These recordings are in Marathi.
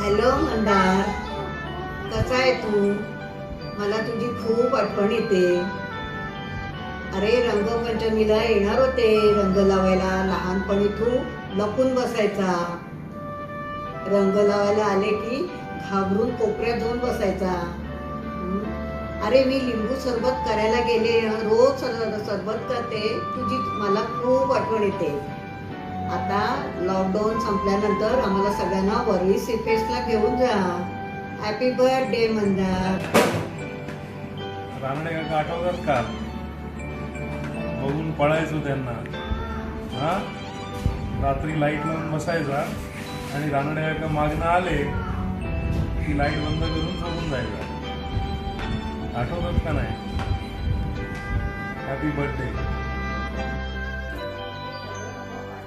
हॅलो मंदार, कसा आहे तू? मला तुझी खूप आठवण येते. अरे रंगपंचमीला येणार होते रंग लावायला. लहानपणी तू लपून बसायचा. रंग लावायला आले की घाबरून कोपऱ्यात जाऊन बसायचा. अरे मी लिंबू सरबत करायला गेले, रोज सरबत करते. तुझी मला खूप आठवण येते. आता लॉकडाऊन संपल्यानंतर आम्हाला सगळ्यांना वरळी सी फेस्टला घेऊन जा. Happy birthday Mandar. रानडे काका आठवतात का? बघून पळायचो त्यांना. हा, रात्री लाईट लावून बसायचा आणि रानडे काका मागणं आले की लाईट बंद करून झोपून जायचा. आठवतात का नाही? Happy birthday.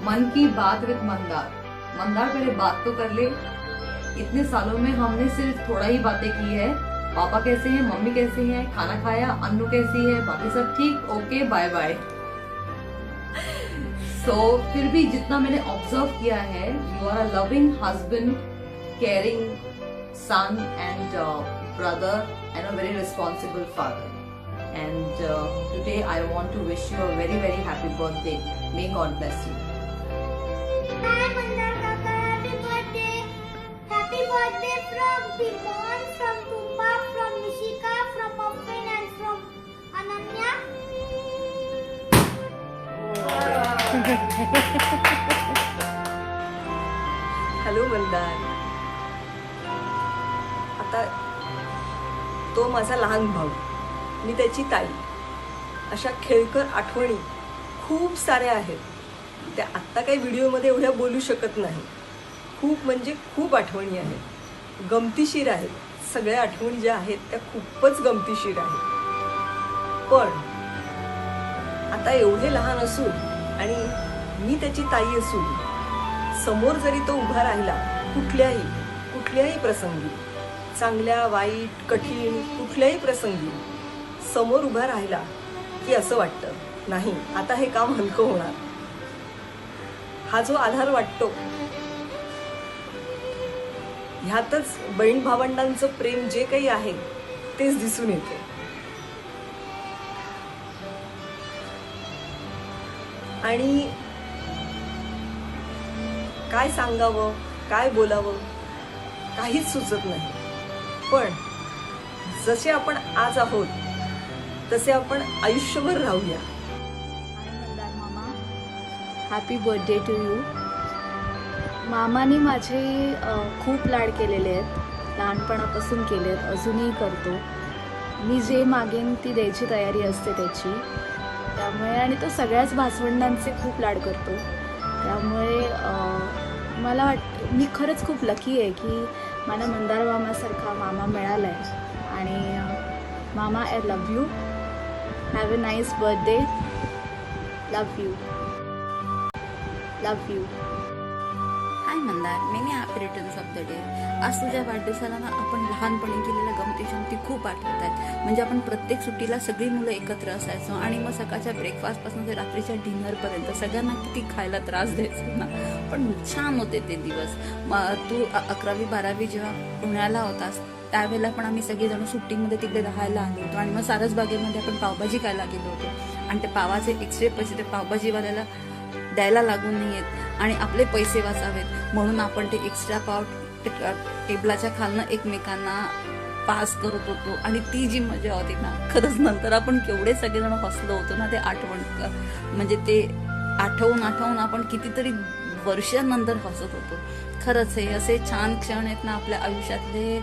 मन की बात विद मंदार। मंदार पहले बात तो कर ले। इतने सालों में हमने सिर्फ थोड़ा ही बातें की है। पापा कैसे हैं, मम्मी कैसे हैं, खाना खाया, अन्नू कैसी है, बाकी सब ठीक, ओके बाय बाय। सो फिर भी जितना मैंने ऑब्जर्व किया है, you are a loving husband, caring son and brother and a very responsible father. And today I want to wish you a very very happy birthday. May God bless you. Hi Mandar Kaka, happy birthday! Happy birthday from Bimon, from Tumba, from Nishika, from Puffin and from Ananya. Hello Mandar. आता तो माझा लहान भाऊ, मी त्याची ताई. अशा खेळकर आठवणी खूप साऱ्या आहेत. त्या आत्ता काही व्हिडिओमध्ये एवढ्या बोलू शकत नाही. खूप म्हणजे खूप आठवणी आहेत, गमतीशीर आहेत. सगळ्या आठवणी ज्या आहेत त्या खूपच गमतीशीर आहेत. पण आता एवढे लहान असून आणि मी त्याची ताई असून समोर जरी तो उभा राहिला कुठल्याही प्रसंगी, चांगल्या वाईट कठीण कुठल्याही प्रसंगी समोर उभा राहिला की असं वाटतं नाही आता हे काम हलकं होणार. हा जो आधार वाटतो ह्यातच बहीण भावंडांचं प्रेम जे काही आहे तेच दिसून येते. आणि काय सांगावं काय बोलावं काहीच सुचत नाही. पण जसे आपण आज आहोत तसे आपण आयुष्यभर राहूया. मंदार मामा, हॅपी बर्थडे टू यू. मामाने माझे खूप लाड केलेले आहेत, लहानपणापासून केले आहेत, अजूनही करतो. मी जे मागेन ती द्यायची तयारी असते त्याची. त्यामुळे आणि तो सगळ्याच भावंडांचे खूप लाड करतो. त्यामुळे मला मी खरंच खूप लकी आहे की मला मंदार मामासारखा मामा मिळाला आहे. आणि मामा, I love you. Have a nice birthday. Love you. Love you. High Mandar, many happy returns of the day. आज तुझ्या वाढदिवसाला ना आपण लहानपणी केलेल्या गमती शमती खूप आठवत आहेत. म्हणजे आपण प्रत्येक सुट्टीला सगळी मुलं एकत्र असायचो आणि मग सकाळच्या ब्रेकफास्टपासून ते रात्रीच्या डिनरपर्यंत सगळ्यांना किती खायला त्रास द्यायचो ना, पण छान होते ते दिवस. तू 11वी 12वी जेव्हा पुण्याला होतास त्यावेळेला पण आम्ही सगळेजण सुट्टीमध्ये तिकडे राहायला आलो होतो आणि मग सारसबागेमध्ये आपण पावभाजी खायला गेलो होतो आणि ते पावाचे एक्स्ट्रा पैसे ते पावभाजीवाल्याला द्यायला लागून नाही आहेत आणि आपले पैसे वाचावेत म्हणून आपण ते एक्स्ट्रा पाव टेबलाच्या खालनं एकमेकांना पास करत होतो. आणि ती जी मजा होती ना, खरंच नंतर आपण केवढे सगळेजण हसलो होतो ना ते म्हणजे ते आठवून आपण कितीतरी वर्षानंतर हसत होतो. खरंच हे असे छान क्षण आहेत ना आपल्या आयुष्यातले,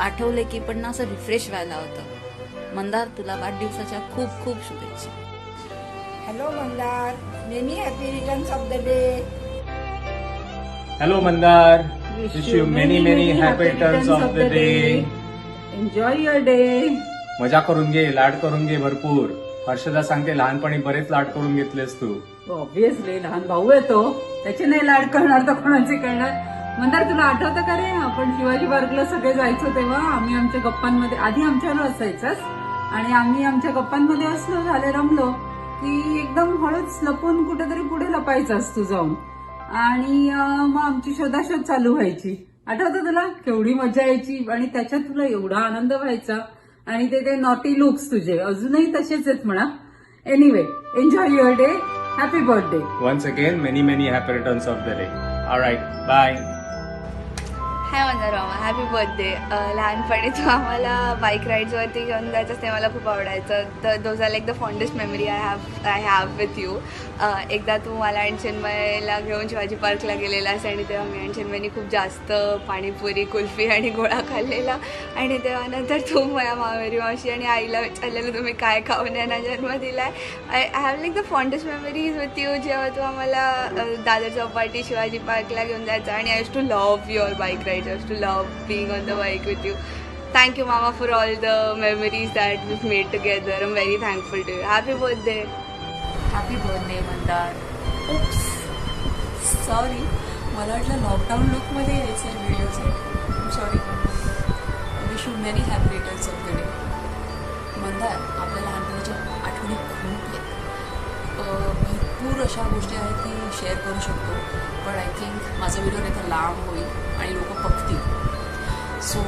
आठवले की पण ना असं रिफ्रेश व्हायला होतं. मंदार, तुला वाढदिवसाच्या खूप खूप शुभेच्छा. Hello Mandar, many happy returns of the day. Hello Mandar, wish you many many happy returns of the day. Enjoy your day. मजा करून घे, लाड करून घे भरपूर. हर्षदा सांगते लहानपणी बरेच लाड करून घेतलेस तू. ऑब्विसली लहान भाऊ येतो, त्याचे नाही लाड करणार तर कोणाचे करणार. मंदार, तुला आठवतं का रे, आपण शिवाजी पार्कला सगळे जायचो तेव्हा आम्ही आमच्या गप्पांमध्ये, आधी आमच्यावर असायचंच आणि आम्ही आमच्या गप्पांमध्ये असलो झाले रमलो की एकदम हळूच लपून कुठेतरी पुढे लपायचं असतो जाऊन आणि मग आमची शोधाशोध चालू व्हायची. आठवतं तुला केवढी मजा यायची आणि त्याच्यात तुला एवढा आनंद व्हायचा आणि ते नॉटी लुक्स तुझे अजूनही तसेच आहेत म्हणा. Anyway, enjoy your day. Happy birthday. Once again, many, many happy returns of the day. Alright, bye. हाय मंदार मामा, हॅपी बर्थडे. लहानपणी तू आम्हाला बाईक राईड्सवरती घेऊन जायचंच ते मला खूप आवडायचं. Those are like the fondest memory I have with you. एकदा तू मला आणि चिन्मयला घेऊन शिवाजी पार्कला गेलेलास आणि तेव्हा मी आणि चिन्मयनी खूप जास्त पाणीपुरी, कुल्फी आणि गोळा खाल्लेला. आणि तेव्हा नंतर तू माझ्या मामेरी मावशी आणि आईला विचारलेलं तुम्ही काय खाऊन यांना जन्म दिला आहे. I have like the fondest memories with you. जेव्हा तू आम्हाला दादर चौपाटी, शिवाजी पार्कला घेऊन जायचं आणि I use to love your bike ride. I used to love being on the bike with you. Thank you, Mama, for all the memories that we've made together. I'm very thankful to you. Happy birthday. Happy birthday Mandar. Oops, sorry, मला वाटलं लॉकडाऊन लुकमध्ये यायचं व्हिडिओचं. Sorry. Wish you many happy returns of the day. Mandar, आपल्या लहानपणीच्या आठवणी खूप आहेत. भरपूर अशा गोष्टी आहेत की शेअर करू शकतो, पण आय थिंक माझा व्हिडिओ नाही तर लांब होईल आणि लोक बघतील. सो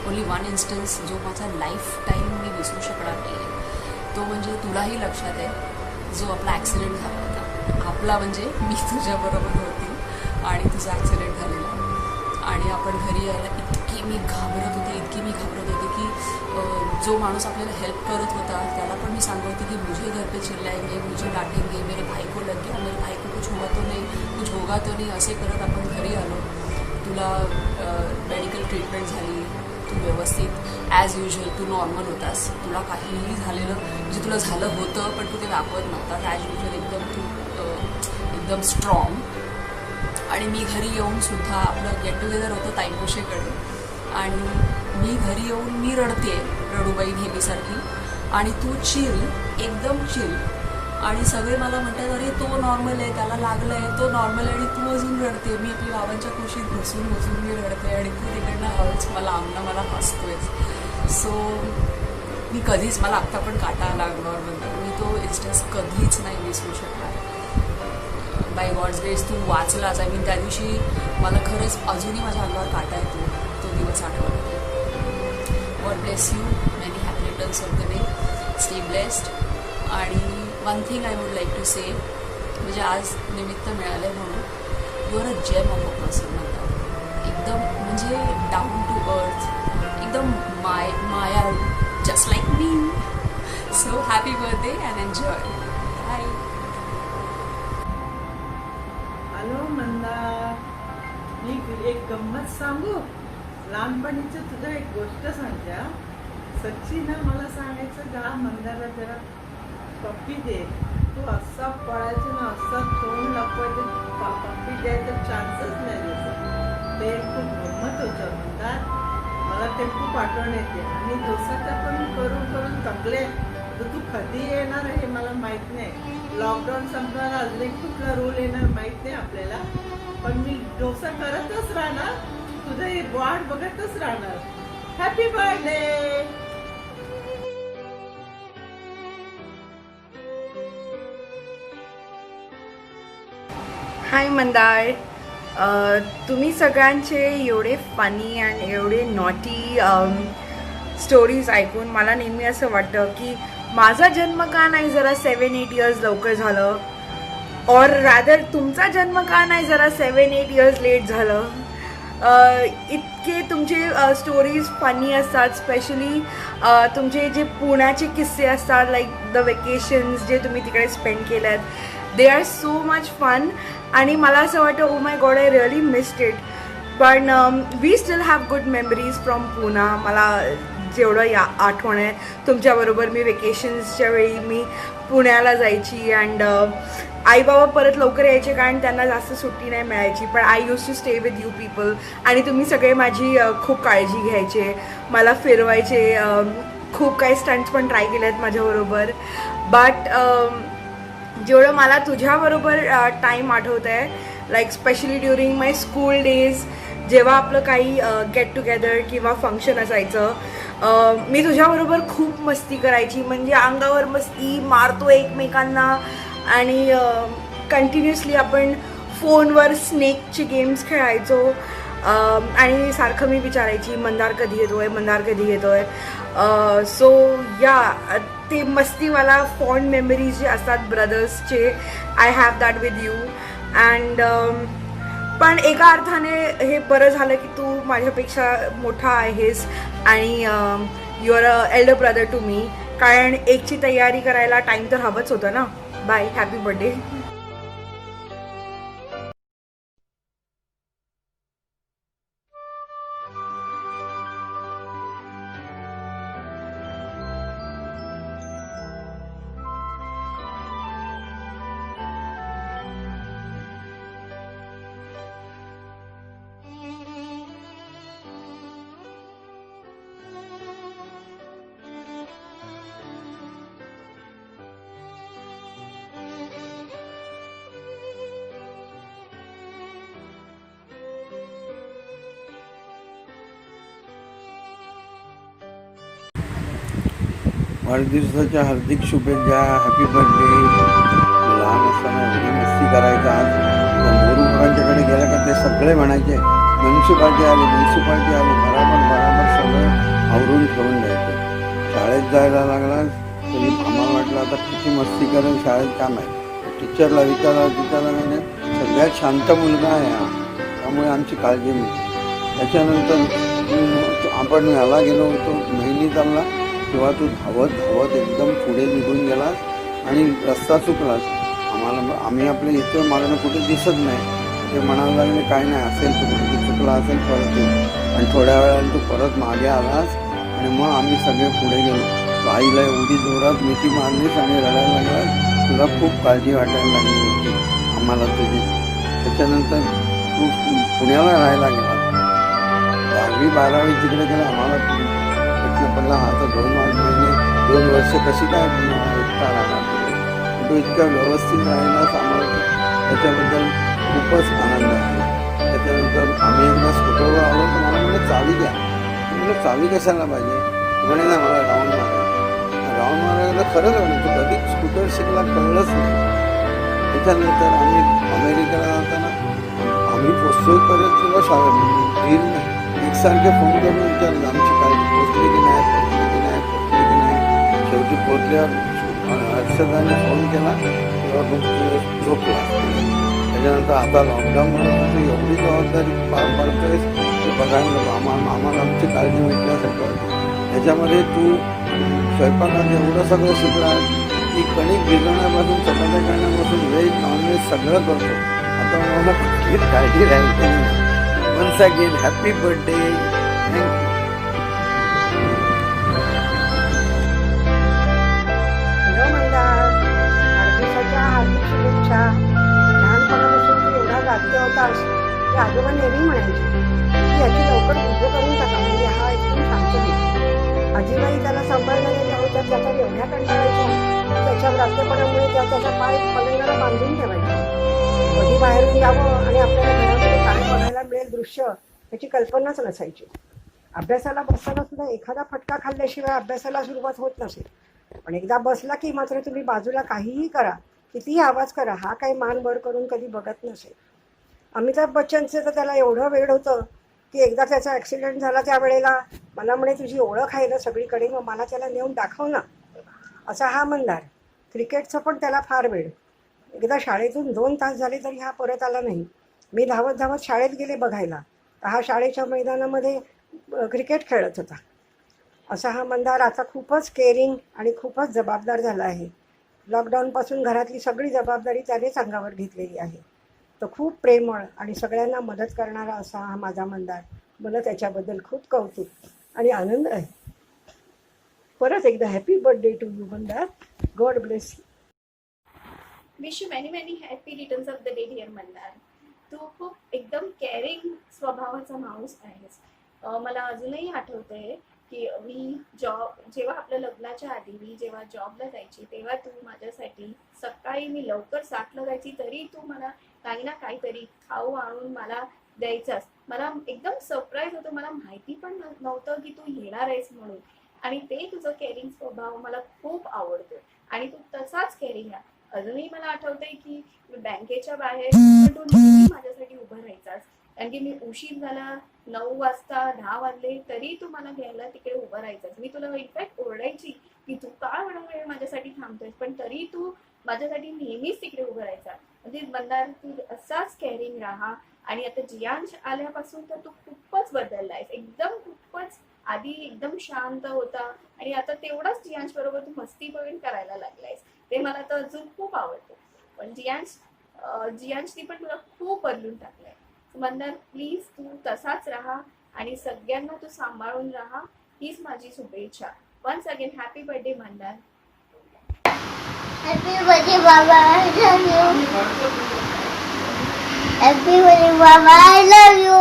ओन्ली वन इन्स्टन्स जो माझा लाईफ टाईम मी विसरू शकणार नाही आहे, तो म्हणजे तुलाही लक्षात आहे जो आपला ॲक्सिडेंट झाला होता. आपला म्हणजे मी तुझ्याबरोबर होती आणि तुझा ॲक्सिडेंट झालेला आणि आपण घरी यायला इतकी मी घाबरत होते की जो माणूस आपल्याला हेल्प करत होता त्याला पण मी सांगत होती की मुझे घर पे चिल्लाएंगे, मुझे डांटेंगे, मेरे भाई को लग गया, मेरे भाई को कुछ हुआ तो नहीं, कुछ होगा तो नहीं. असे करत आपण घरी आलो. तुला मेडिकल ट्रीटमेंट झाली, तू व्यवस्थित ॲज युजल तू नॉर्मल होतास. तुला काहीही झालेलं म्हणजे तुला झालं होतं पण तू ते दाखवत नव्हतास. ॲज युजल एकदम स्ट्रॉंग. आणि मी घरी येऊन सुद्धा आपलं गेट टुगेदर होतं ताईपोशीकडे आणि मी घरी येऊन मी रडते, रडूबाई नेहमीसारखी, आणि तू चिल, एकदम चिल. आणि सगळे मला म्हणतात अरे तो नॉर्मल आहे, त्याला लागलं आहे, तो नॉर्मल आहे आणि तू अजून रडते. मी आपल्या बाबांच्या कुशीत घुसून मी रडते आणि तू तिकडनं हळूच मला हसतोय. सो मी कधीच, मला आत्ता पण काटा लागणार नंतर, मी तो इन्स्टन्स कधीच नाही विसरू शकणार. बाय गॉड्स ग्रेस तू वाचलाच. आय मीन त्या दिवशी मला खरंच अजूनही माझ्या अंगावर काटा येतो तो दिवस आठवला. God bless you. Many happy returns of the day. Stay blessed. आणि one thing I would like to say, म्हणजे आज निमित्त मिळालं म्हणून, you are a gem of a person म्हणतात. एकदम म्हणजे डाऊन टू अर्थ, एकदम मायाळू, जस्ट लाईक मी. So happy birthday and enjoy. Bye. Hello Mandar, मी एक गंमत सांगू. लहानपणीचं तुझं एक गोष्ट सांगते. सच्ची ना, मला सांगायचं का मंदारला जरा पप्पी दे. तू असा पळायचं ना, असा तोंड लपवायचं, पप्पी द्यायचा चान्सच नाही द्यायचं. ते खूप गंमत होतं मंदार. मला ते खूप आठवण येते. आणि डोसाचं पण करून थकले. तर तू कधी येणार हे मला माहीत नाही. लॉकडाऊन संपणार, अजून एक कुठला रूल येणार माहीत नाही आपल्याला. पण मी डोसा करतच राहणार, तुझं हे वाट बघतच राहणार. Happy birthday. हाय मंदार. तुम्ही सगळ्यांचे एवढे फनी अँड एवढे नॉटी स्टोरीज ऐकून मला नेहमी असं वाटतं की माझा जन्म का नाही जरा 7-8 इयर्स लवकर झालं, और रॅदर तुमचा जन्म का नाही जरा 7-8 इयर्स लेट झालं. इतके तुमचे स्टोरीज फनी असतात, स्पेशली तुमचे जे पुण्याचे किस्से असतात, लाईक द वेकेशन्स जे तुम्ही तिकडे स्पेंड केले आहेत, they are so much fun. आणि मला असं वाटतं oh my God, I really missed it. पण we still have good memories from Poona. मला जेवढं आठवण आहे तुमच्याबरोबर मी वेकेशन्सच्या वेळी मी पुण्याला जायची अँड आई बाबा परत लवकर यायचे कारण त्यांना जास्त सुट्टी नाही मिळायची. पण I use to stay with you people आणि तुम्ही सगळे माझी खूप काळजी घ्यायचे, मला फिरवायचे, खूप काही स्टंट्स पण ट्राय केले आहेत माझ्याबरोबर. बट जेवढं मला तुझ्याबरोबर टाईम आठवत आहे, लाईक स्पेशली ड्युरिंग माय स्कूल डेज, जेव्हा आपलं काही गेट टुगेदर किंवा फंक्शन असायचं, मी तुझ्याबरोबर खूप मस्ती करायची. म्हणजे अंगावर मस्ती मारतो एकमेकांना आणि कंटिन्युअसली आपण फोनवर स्नेकचे गेम्स खेळायचो. आणि सारखं मी विचारायची मंदार कधी येतोय, मंदार कधी येतोय. सो या ते मस्तीवाला फॉन्ड मेमरीज जे असतात ब्रदर्सचे, I have that with you. And पण एका अर्थाने हे बरं झालं की तू माझ्यापेक्षा मोठा आहेस आणि you are a elder brother to me, कारण एकची तयारी करायला टाईम तर हवंच होतं ना. Bye, happy birthday. वाढदिवसाच्या हार्दिक शुभेच्छा. Happy birthday. लहान असताना एवढी मस्ती करायचा. आज मोरूबाबांच्याकडे गेलं का ते सगळे म्हणायचे म्युन्सिपाल्टी आली, म्युन्सिपाल्टी आली. बराबर सगळं आवरून ठेवून द्यायचं. शाळेत जायला लागला तरी आम्हाला वाटलं आता किती मस्ती करेल, शाळेत काम आहे. टीचरला विचारला म्हणजे सगळ्यात शांत मुलगा आहे हा, त्यामुळे आमची काळजी मिळते. त्याच्यानंतर आपण ह्याला गेलो होतो नैनितालला, तेव्हा तू धावत एकदम पुढे निघून गेलास आणि रस्ता चुकलास. आम्ही आपल्या इथं मागणं कुठे दिसत नाही. ते म्हणायला लागले काय नाही, असेल तू कुठे चुकला असेल परत येऊ. आणि थोड्या वेळाने तू परत मागे आलास आणि मग आम्ही सगळे पुढे गेलो. आईला एवढी जोरात मिठी मारलीस आणि रडायला लागलास. तुला खूप काळजी वाटायला लागली होती आम्हाला तुझी. त्याच्यानंतर तू पुण्याला राहायला गेला. 10वी-12वी तिकडे गेला. आम्हाला प्रश्न पडला हा तर 2 वर्ष कशी काय एकटा राहणार तिकडे. तो इतका व्यवस्थित राहिलाच आम्हाला त्याच्याबद्दल खूपच आनंद आहे. त्याच्यानंतर आम्ही एकदा स्कूटरवर आलो तर मला म्हणे चावी द्या. म्हटलं चावी कशाला पाहिजे. म्हणे ना मला राऊंड मारायला खरंच म्हणे तू कधी स्कूटर शिकला कळलंच नाही. त्याच्यानंतर आम्ही अमेरिकेला जाताना आम्ही पोचतोपर्यंत तुला ड्रील नाही एकसारखे फोन करून विचारलं आमची काळजी पोचली की नाही. शेवटी पोचल्यावर अक्षदाने फोन केला तेव्हा खूप झोपला. त्याच्यानंतर आता लॉकडाऊनमुळे तू एवढी जबाबदारी पार पाडतोयस ते बघायला आम्हाला आमची काळजी भेटण्यासाठी होती. त्याच्यामध्ये तू स्वयंपाकात एवढं सगळं शिकलास की कणिक भिजवण्यापासून चपात्या करण्यापासून व्हेज नॉनव्हेज सगळं करतो. आता मला कुठली काळजी राहिली नाही. Once again happy birthday. Thank you. Hello Mandar, वाढदिवसाच्या हार्दिक शुभेच्छा. लहानपणापासून तू एवढा जागते होतास की आजोबा नेहमी म्हणायचे की याची लवकर पूजा करून टाका, म्हणजे हा एकदम शांत होईल. आजीबाई त्याला सांभाळणाऱ्या होत्या त्याचा एवढ्या कंटाळायच्या त्याच्या व्रात्यपणामुळे त्याचा पाय पलंगाला बांधून ठेवायचा. कधी बाहेरून यावं आणि आपल्याला घरामध्ये काय बघायला मिळेल दृश्य याची कल्पनाच नसायची. अभ्यासाला बसताना सुद्धा एखादा फटका खाल्ल्याशिवाय अभ्यासाला सुरुवात होत नसेल. पण एकदा बसला की मात्र तुम्ही बाजूला काहीही करा, कितीही आवाज करा, हा काही मान वर करून कधी बघत नसेल. अमिताभ बच्चनचं तर त्याला एवढं वेळ होतं की एकदा त्याचा ॲक्सिडेंट झाला त्यावेळेला मला म्हणे तुझी ओळख आहे ना सगळीकडे, मग मला त्याला नेऊन दाखव ना. असा हा मंदार. क्रिकेटचं पण त्याला फार वेळ. एकदा शाळेतून 2 तास झाले तरी हा परत आला नाही. मी धावत शाळेत गेले बघायला तर हा शाळेच्या मैदानामध्ये क्रिकेट खेळत होता. असा हा मंदार आता खूपच केअरिंग आणि खूपच जबाबदार झाला आहे. लॉकडाऊनपासून घरातली सगळी जबाबदारी त्यानेच अंगावर घेतलेली आहे. तो खूप प्रेमळ आणि सगळ्यांना मदत करणारा असा हा माझा मंदार. मला त्याच्याबद्दल खूप कौतुक आणि आनंद आहे. परत एकदा happy birthday to you Mandar. God bless you. Wish you many many happy returns of the day dear Mandar. तू खूप एकदम केअरिंग स्वभावाचा माणूस आहेस. मला अजूनही आठवतंय की जेव्हा आपल्या लग्नाच्या आधी मी जेव्हा जॉबला जायची तेव्हा तू माझ्यासाठी सकाळी मी लवकर 7ला जायची तरी तू मला काही ना काहीतरी खाऊ आणून मला द्यायचास. मला एकदम सरप्राईज होतं. मला माहिती पण नव्हतं की तू येणार आहेस म्हणून. आणि ते तुझं केअरिंग स्वभाव मला खूप आवडतो आणि तू तसाच केअरिंग आहे. अजूनही मला आठवतंय की बँकेच्या बाहेर तू नेहमी माझ्यासाठी उभं राहायचास कारण की मी उशीर झाला, 9 वाजता 10 वाजले तरी तू मला घ्यायला तिकडे उभं राहायचंस. मी तुला इनफॅक्ट ओरडायची की तू का एवढा वेळ माझ्यासाठी थांबतोयस, पण तरी तू माझ्यासाठी नेहमीच तिकडे उभं राहायचा. म्हणजे मंदार, तू असाच केअरिंग राहा. आणि आता जियांश आल्यापासून तर तू खूपच बदललायस, एकदम खूपच. आधी एकदम शांत होता आणि आता तेवढाच जियांश बरोबर तू मस्ती पण करायला लागलायस. ते मला तर अजून खूप आवडतं. पण जियांशनी पण तुला खूप बदलून टाकलंय. मंदार, प्लीज तू तसाच राहा आणि सगळ्यांना तू सांभाळून राहा, हीच माझी शुभेच्छा. Once again happy birthday Mandar. Happy birthday, Baba. I love you. Happy birthday, Baba. I love you.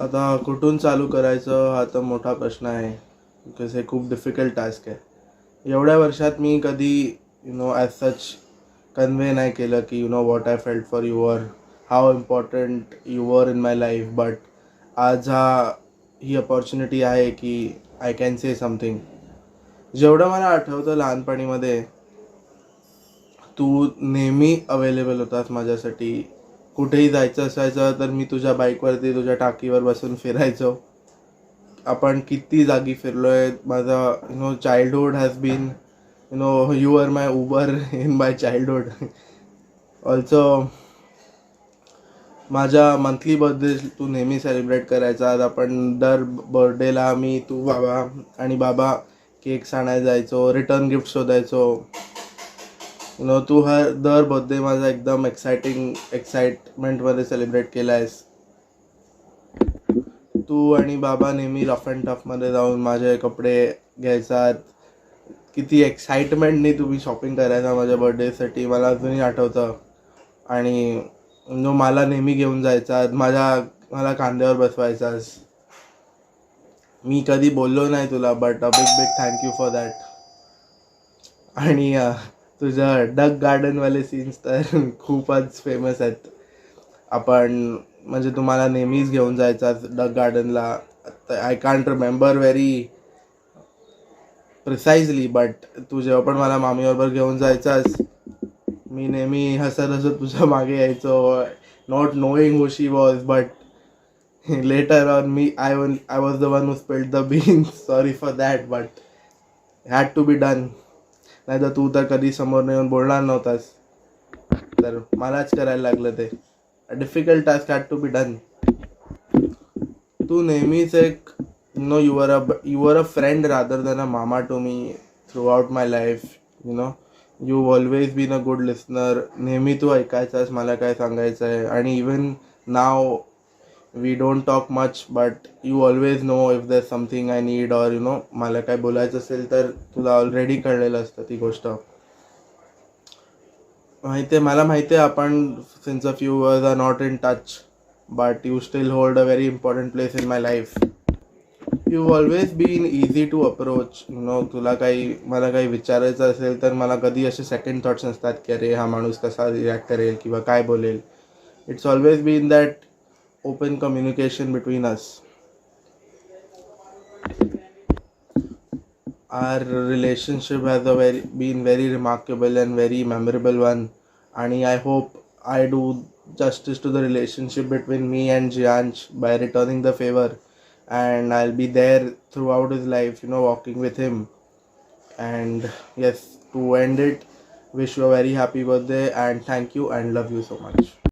आता कुठून चालू करायचं हा तर मोठा प्रश्न आहे, बिकॉज हे खूप डिफिकल्ट टास्क आहे. एवढ्या वर्षात मी कधी ॲज सच कन्वे नाही केलं की what I felt for your, how important your in my life. But आज ही अपॉर्च्युनिटी आहे की आय कॅन से समथिंग. जेवढं मला आठवतं लहानपणीमध्ये तू नेहमी अवेलेबल होतास माझ्यासाठी. कुठेही जायचं असायचं तर मी तुझ्या बाईकवरती तुझ्या टाकीवर बसून फिरायचो. आपण किती जागी फिरलो आहे. माझा childhood has been you are my Uber in my childhood. Also माझ्या मंथली बर्थडे तू नेहमी सेलिब्रेट करायचा. आपण दर बर्थडेला मी, तू, बाबा आणि बाबा केक्स आणायला जायचो, रिटर्न गिफ्ट शोधायचो. तू दर बर्थडे माझा एकदम एक्साइटमेंटमध्ये सेलिब्रेट केला आहेस. तू आणि बाबा नेहमी रफ अँड टफमध्ये जाऊन माझे कपडे घ्यायचा. किती एक्साइटमेंटनी तुम्ही शॉपिंग करायचा माझ्या बर्थडेसाठी मला अजूनही आठवतं. आणि मला नेहमी घेऊन जायचा, मला खांद्यावर बसवायचास. मी कधी बोललो नाही तुला, but a big thank you for that. आणि तुझं डक गार्डनवाले सीन्स तर खूपच फेमस आहेत. आपण म्हणजे तुम्हाला नेहमीच घेऊन जायचा डक गार्डनला. I can't remember very precisely, but तू जेव्हा पण मला मामीबरोबर घेऊन जायचास, मी नेहमी हसत हसत तुझ्या मागे यायचो, not knowing who she was, but later on I was the one who spilled the beans. Sorry for that, but had to be done. नाही तर तू तर कधी समोर येऊन बोलणार नव्हतास, तर मलाच करायला लागलं ते. Difficult task had to be done. तू नेहमीच एक you were a friend rather than a mama to me throughout my life. You've always been a good listener. नेहमी तू ऐकायचास मला काय सांगायचं आहे, आणि even now we don't talk much, but you always know if there's something I need, or मला काय बोलायचं असेल तर तुला ऑलरेडी कळलेलं असतं ती गोष्ट. मला माहिती आहे आपण since a few years are not in touch, but you still hold a very important place in my life. You've always been easy to approach. तुला मला काही विचारायचं असेल तर मला कधी असे सेकंड थॉट्स नसतात की अरे हा माणूस कसा रिॲक्ट करेल किंवा काय बोलेल. It's always been that open communication between us. Our relationship has been very remarkable and very memorable one, and I hope I do justice to the relationship between me and Jianch by returning the favor, and I'll be there throughout his life, walking with him. And yes, to end it, wish you a very happy birthday and thank you and love you so much.